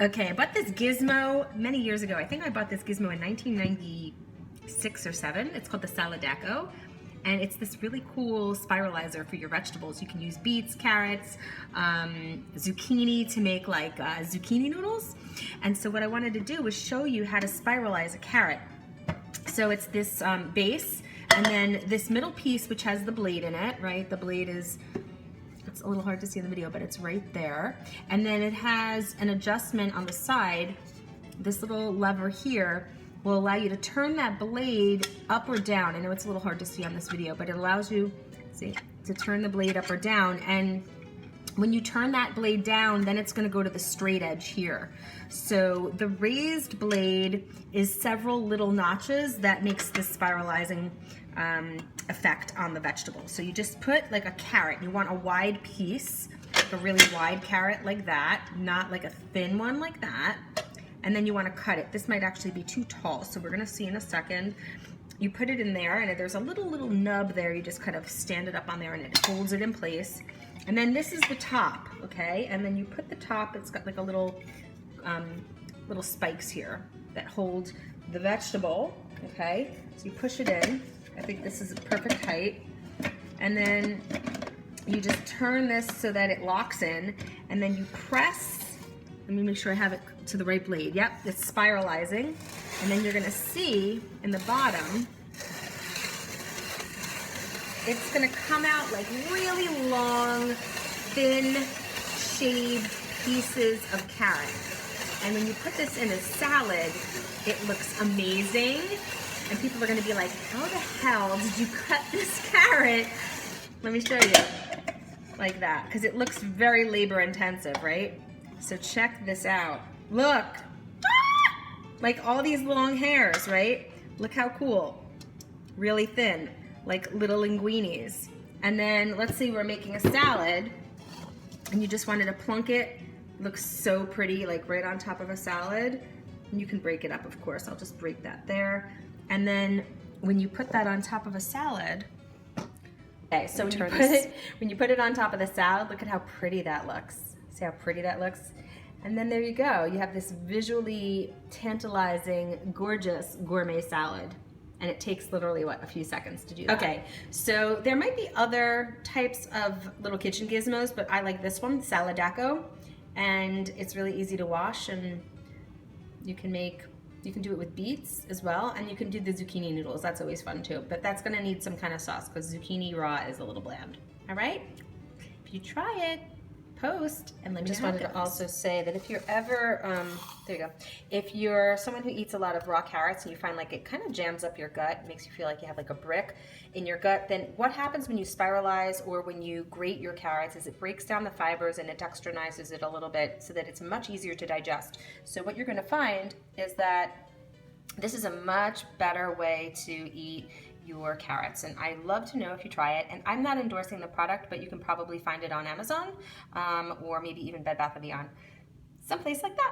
Okay, I bought this gizmo many years ago. I think I bought this gizmo in 1996 or 7. It's called the Saladacco. And it's this really cool spiralizer for your vegetables. You can use beets, carrots, zucchini to make like zucchini noodles. And so what I wanted to do was show you how to spiralize a carrot. So it's this base, and then this middle piece which has the blade in it, right? The blade is, it's a little hard to see in the video, but it's right there. And then it has an adjustment on the side. This little lever here will allow you to turn that blade up or down. I know it's a little hard to see on this video, but it allows you, see, to turn the blade up or down. And when you turn that blade down, then it's gonna go to the straight edge here. So the raised blade is several little notches that makes this spiralizing effect on the vegetable. So you just put like a carrot, you want a wide piece, like a really wide carrot like that, not like a thin one like that. And then you want to cut it. This might actually be too tall, so we're gonna see in a second. You put it in there, and there's a little nub there. You just kind of stand it up on there, and it holds it in place. And then this is the top, okay? And then you put the top. It's got like a little spikes here that hold the vegetable, okay? So you push it in. I think this is a perfect height. And then you just turn this so that it locks in, and then you press. Let me make sure I have it to the right blade. Yep, it's spiralizing. And then you're gonna see in the bottom, it's gonna come out like really long, thin, shaved pieces of carrot. And when you put this in a salad, it looks amazing. And people are gonna be like, how the hell did you cut this carrot? Let me show you, like that, because it looks very labor intensive, right? So check this out. Look, like all these long hairs, right? Look how cool. Really thin, like little linguinis. And then let's say we're making a salad and you just wanted to plunk it. Looks so pretty, like right on top of a salad. And you can break it up, of course. I'll just break that there. And then when you put that on top of a salad, okay, so when you put it on top of the salad, look at how pretty that looks. See how pretty that looks? And then there you go. You have this visually tantalizing, gorgeous gourmet salad. And it takes literally, what, a few seconds to do that. Okay, so there might be other types of little kitchen gizmos, but I like this one, Saladacco. And it's really easy to wash, and you can do it with beets as well, and you can do the zucchini noodles. That's always fun too. But that's gonna need some kind of sauce because zucchini raw is a little bland. All right? If you try it, post and let me know. Just wanted to also say that if you're ever, there you go. If you're someone who eats a lot of raw carrots and you find like it kind of jams up your gut, makes you feel like you have like a brick in your gut, then what happens when you spiralize or when you grate your carrots is it breaks down the fibers and it dextrinizes it a little bit so that it's much easier to digest. So what you're gonna find is that this is a much better way to eat your carrots, and I'd love to know if you try it. And I'm not endorsing the product, but you can probably find it on Amazon or maybe even Bed Bath & Beyond, someplace like that.